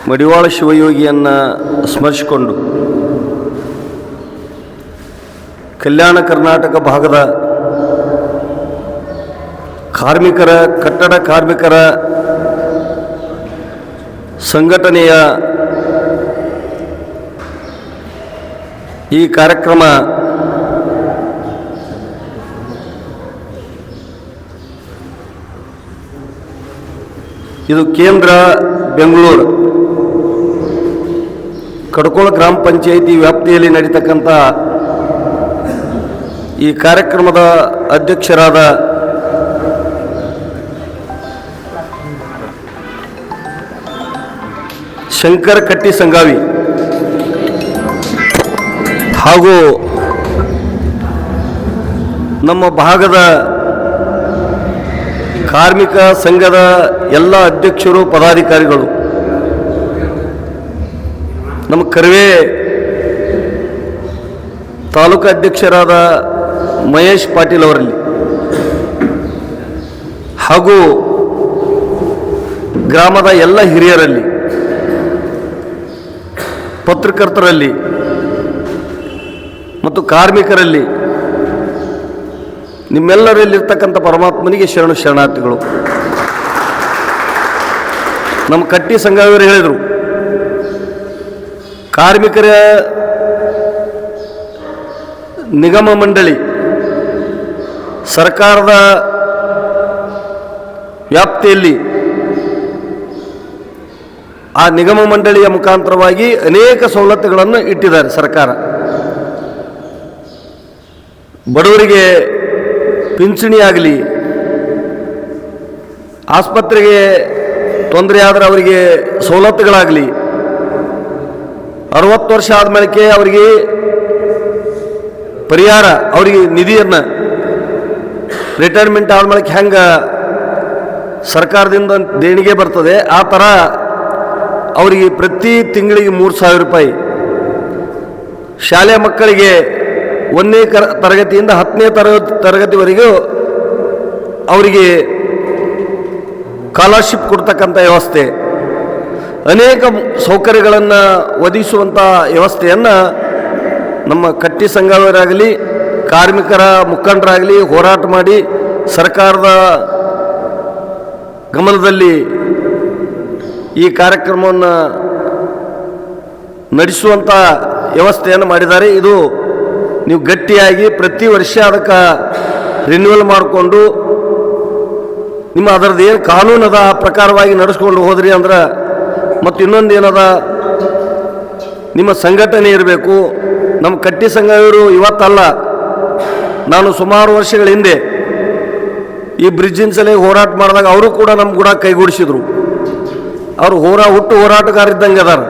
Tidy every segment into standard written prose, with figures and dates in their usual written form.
ಮಡಿವಾಳ ಶಿವಯೋಗಿಯನ್ನು ಸ್ಮರಿಸಿಕೊಂಡು ಕಲ್ಯಾಣ ಕರ್ನಾಟಕ ಭಾಗದ ಕಟ್ಟಡ ಕಾರ್ಮಿಕರ ಸಂಘಟನೆಯ ಈ ಕಾರ್ಯಕ್ರಮ ಇದು ಕೇಂದ್ರ ಬೆಂಗಳೂರು ಕಡಕೋಳ ಗ್ರಾಮ ಪಂಚಾಯಿತಿ ವ್ಯಾಪ್ತಿಯಲ್ಲಿ ನಡೀತಕ್ಕಂಥ ಈ ಕಾರ್ಯಕ್ರಮದ ಅಧ್ಯಕ್ಷರಾದ ಶಂಕರ ಕಟ್ಟಿ ಸಂಗಾವಿ ಹಾಗೂ ನಮ್ಮ ಭಾಗದ ಕಾರ್ಮಿಕ ಸಂಘದ ಎಲ್ಲ ಅಧ್ಯಕ್ಷರು ಪದಾಧಿಕಾರಿಗಳು, ನಮ್ಮ ಕರ್ವೆ ತಾಲೂಕು ಅಧ್ಯಕ್ಷರಾದ ಮಹೇಶ್ ಪಾಟೀಲ್ ಅವರಲ್ಲಿ ಹಾಗೂ ಗ್ರಾಮದ ಎಲ್ಲ ಹಿರಿಯರಲ್ಲಿ, ಪತ್ರಕರ್ತರಲ್ಲಿ ಮತ್ತು ಕಾರ್ಮಿಕರಲ್ಲಿ ನಿಮ್ಮೆಲ್ಲರಲ್ಲಿರ್ತಕ್ಕಂಥ ಪರಮಾತ್ಮನಿಗೆ ಶರಣಾರ್ಥಿಗಳು. ನಮ್ಮ ಕಟ್ಟಿ ಸಂಘವರು ಹೇಳಿದರು, ಕಾರ್ಮಿಕರ ನಿಗಮ ಮಂಡಳಿ ಸರ್ಕಾರದ ವ್ಯಾಪ್ತಿಯಲ್ಲಿ ಆ ನಿಗಮ ಮಂಡಳಿಯ ಮುಖಾಂತರವಾಗಿ ಅನೇಕ ಸವಲತ್ತುಗಳನ್ನು ಇಟ್ಟಿದ್ದಾರೆ ಸರ್ಕಾರ. ಬಡವರಿಗೆ ಪಿಂಚಣಿ ಆಗಲಿ, ಆಸ್ಪತ್ರೆಗೆ ತೊಂದರೆ ಆದರೆ ಅವರಿಗೆ ಸವಲತ್ತುಗಳಾಗಲಿ, 60 ವರ್ಷ ಆದಮೇಲೆ ಅವರಿಗೆ ಪರಿಹಾರ, ಅವರಿಗೆ ನಿಧಿಯನ್ನು ರಿಟೈರ್ಮೆಂಟ್ ಆದಮೇಲೆ ಹೆಂಗೆ ಸರ್ಕಾರದಿಂದ ದೇಣಿಗೆ ಬರ್ತದೆ ಆ ಥರ ಅವರಿಗೆ ಪ್ರತಿ ತಿಂಗಳಿಗೆ 3,000 ರೂಪಾಯಿ, ಶಾಲೆ ಮಕ್ಕಳಿಗೆ 1ನೇ ತರಗತಿಯಿಂದ 10ನೇ ತರಗತಿವರೆಗೂ ಅವರಿಗೆ ಸ್ಕಾಲರ್ಶಿಪ್ ಕೊಡ್ತಕ್ಕಂಥ ವ್ಯವಸ್ಥೆ, ಅನೇಕ ಸೌಕರ್ಯಗಳನ್ನು ಒದಗಿಸುವಂಥ ವ್ಯವಸ್ಥೆಯನ್ನು ನಮ್ಮ ಕಟ್ಟಿ ಸಂಘವರಾಗಲಿ ಕಾರ್ಮಿಕರ ಮುಖಂಡರಾಗಲಿ ಹೋರಾಟ ಮಾಡಿ ಸರ್ಕಾರದ ಗಮನದಲ್ಲಿ ಈ ಕಾರ್ಯಕ್ರಮವನ್ನು ನಡೆಸುವಂಥ ವ್ಯವಸ್ಥೆಯನ್ನು ಮಾಡಿದ್ದಾರೆ. ಇದು ನೀವು ಗಟ್ಟಿಯಾಗಿ ಪ್ರತಿ ವರ್ಷ ಅದಕ್ಕೆ ರಿನ್ಯೂವಲ್ ಮಾಡಿಕೊಂಡು ನಿಮ್ಮ ಅದರದ್ದು ಏನು ಕಾನೂನದ ಆ ಪ್ರಕಾರವಾಗಿ ನಡೆಸ್ಕೊಂಡು ಹೋದ್ರಿ ಅಂದ್ರೆ, ಮತ್ತು ಇನ್ನೊಂದು ಏನದ, ನಿಮ್ಮ ಸಂಘಟನೆ ಇರಬೇಕು. ನಮ್ಮ ಕಟ್ಟಿ ಸಂಘವರು ಇವತ್ತಲ್ಲ, ನಾನು ಸುಮಾರು ವರ್ಷಗಳ ಹಿಂದೆ ಈ ಬ್ರಿಡ್ಜಿನ ಸಲ ಹೋರಾಟ ಮಾಡಿದಾಗ ಅವರು ಕೂಡ ನಮ್ಮ ಕೂಡ ಕೈಗೂಡಿಸಿದ್ರು. ಅವರು ಹೋರಾಟಗಾರಿದ್ದಂಗೆ ಅದಾರ,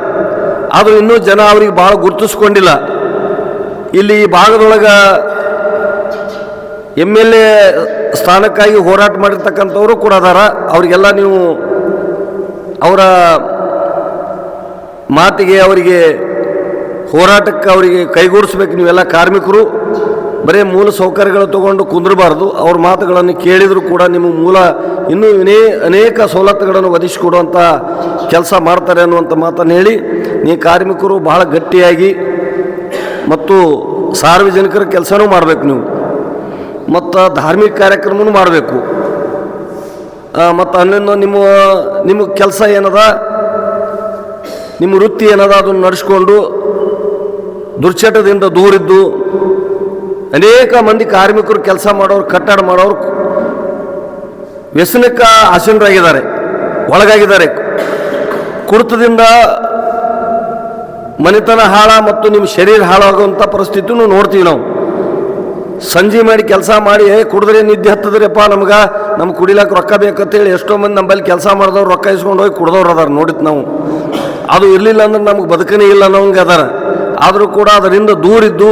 ಆದರೂ ಇನ್ನೂ ಜನ ಅವ್ರಿಗೆ ಭಾಳ ಗುರುತಿಸ್ಕೊಂಡಿಲ್ಲ. ಇಲ್ಲಿ ಈ ಭಾಗದೊಳಗೆ MLA ಸ್ಥಾನಕ್ಕಾಗಿ ಹೋರಾಟ ಮಾಡಿರ್ತಕ್ಕಂಥವರು ಕೂಡ ಅದಾರ. ಅವರಿಗೆಲ್ಲ ನೀವು ಅವರ ಮಾತಿಗೆ, ಅವರಿಗೆ ಹೋರಾಟಕ್ಕೆ ಅವರಿಗೆ ಕೈಗೂಡಿಸ್ಬೇಕು. ನೀವೆಲ್ಲ ಕಾರ್ಮಿಕರು ಬರೀ ಮೂಲ ಸೌಕರ್ಯಗಳು ತಗೊಂಡು ಕುಂದ್ರಬಾರ್ದು. ಅವ್ರ ಮಾತುಗಳನ್ನು ಕೇಳಿದರೂ ಕೂಡ ನಿಮ್ಮ ಇನ್ನೂ ಅನೇಕ ಸವಲತ್ತುಗಳನ್ನು ಒದಗಿಸಿಕೊಡುವಂಥ ಕೆಲಸ ಮಾಡ್ತಾರೆ ಅನ್ನುವಂಥ ಮಾತನ್ನು ಹೇಳಿ, ನೀವು ಕಾರ್ಮಿಕರು ಬಹಳ ಗಟ್ಟಿಯಾಗಿ ಮತ್ತು ಸಾರ್ವಜನಿಕರ ಕೆಲಸನೂ ಮಾಡಬೇಕು ನೀವು, ಮತ್ತು ಧಾರ್ಮಿಕ ಕಾರ್ಯಕ್ರಮನೂ ಮಾಡಬೇಕು. ಮತ್ತು ಅನ್ನೊಂದು ನಿಮ್ಮ ಕೆಲಸ ಏನದ, ನಿಮ್ಮ ವೃತ್ತಿ ಏನದ ಅದನ್ನು ನಡೆಸ್ಕೊಂಡು ದುರ್ಚಟದಿಂದ ದೂರಿದ್ದು ಅನೇಕ ಮಂದಿ ಕಾರ್ಮಿಕರು ಕೆಲಸ ಮಾಡೋರು, ಕಟ್ಟಡ ಮಾಡೋರು ವ್ಯಸನಕ್ಕೆ ಆಸೀನರಾಗಿದ್ದಾರೆ, ಒಳಗಾಗಿದ್ದಾರೆ. ಕುಡಿತದಿಂದ ಮನೆತನ ಹಾಳ ಮತ್ತು ನಿಮ್ಮ ಶರೀರ ಹಾಳಾಗುವಂಥ ಪರಿಸ್ಥಿತಿನೂ ನೋಡ್ತೀವಿ ನಾವು. ಸಂಜೆ ಮಾಡಿ ಕೆಲಸ ಮಾಡಿ ಕುಡಿದ್ರೆ ನಿದ್ದೆ ಹತ್ತದ್ರಪ್ಪ, ನಮ್ಗೆ ಕುಡಿಲಾಕ ರೊಕ್ಕ ಬೇಕಂತೇಳಿ ಎಷ್ಟೋ ಮಂದಿ ನಮ್ಮಲ್ಲಿ ಕೆಲಸ ಮಾಡಿದವ್ರು ರೊಕ್ಕ ಇಸ್ಕೊಂಡು ಹೋಗಿ ಕುಡ್ದವ್ರು ಅದಾರ, ನೋಡಿತ್ತು ನಾವು. ಅದು ಇರಲಿಲ್ಲ ಅಂದ್ರೆ ನಮ್ಗೆ ಬದುಕನೇ ಇಲ್ಲ ಅನ್ನೋಂಗೆ ಅದಾರ. ಆದರೂ ಕೂಡ ಅದರಿಂದ ದೂರಿದ್ದು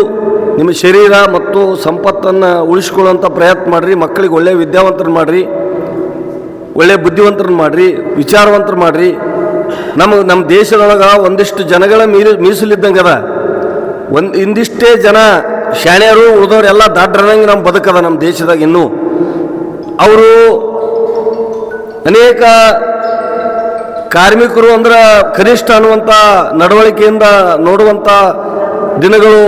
ನಿಮ್ಮ ಶರೀರ ಮತ್ತು ಸಂಪತ್ತನ್ನು ಉಳಿಸ್ಕೊಳ್ಳುವಂಥ ಪ್ರಯತ್ನ ಮಾಡಿರಿ. ಮಕ್ಕಳಿಗೆ ಒಳ್ಳೆಯ ವಿದ್ಯಾವಂತರನ್ನು ಮಾಡಿರಿ, ಒಳ್ಳೆಯ ಬುದ್ಧಿವಂತರನ್ನು ಮಾಡಿರಿ, ವಿಚಾರವಂತರು ಮಾಡಿರಿ. ನಮ್ಮ ದೇಶದೊಳಗೆ ಒಂದಿಷ್ಟು ಜನಗಳ ಮೀಸಲಿದ್ದಂಗೆ ಅದ. ಇಂದಿಷ್ಟೇ ಜನ ಶಾಣ್ಯರು, ಉಳಿದವರೆಲ್ಲ ದಾಡ್ರಂಗೆ ನಮ್ಮ ಬದುಕದ ನಮ್ಮ ದೇಶದಾಗ. ಇನ್ನೂ ಅವರು ಅನೇಕ ಕಾರ್ಮಿಕರು ಅಂದ್ರೆ ಕನಿಷ್ಠ ಅನ್ನುವಂಥ ನಡವಳಿಕೆಯಿಂದ ನೋಡುವಂಥ ದಿನಗಳು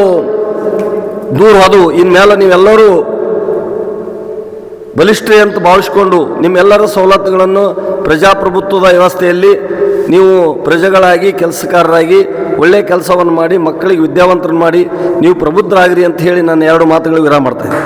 ದೂರ ಹೋದವು. ಇನ್ಮೇಲೆ ನೀವೆಲ್ಲರೂ ಬಲಿಷ್ಠೆ ಅಂತ ಭಾವಿಸಿಕೊಂಡು ನಿಮ್ಮೆಲ್ಲರ ಸವಲತ್ತುಗಳನ್ನು ಪ್ರಜಾಪ್ರಭುತ್ವದ ವ್ಯವಸ್ಥೆಯಲ್ಲಿ ನೀವು ಪ್ರಜೆಗಳಾಗಿ ಕೆಲಸಗಾರರಾಗಿ ಒಳ್ಳೆಯ ಕೆಲಸವನ್ನು ಮಾಡಿ ಮಕ್ಕಳಿಗೆ ವಿದ್ಯಾವಂತರನ್ನು ಮಾಡಿ ನೀವು ಪ್ರಬುದ್ಧರಾಗಿರಿ ಅಂತ ಹೇಳಿ ನಾನು 2 ಮಾತುಗಳಿಗೆ ವಿರಾಮ ಮಾಡ್ತಾಯಿದ್ದೀನಿ.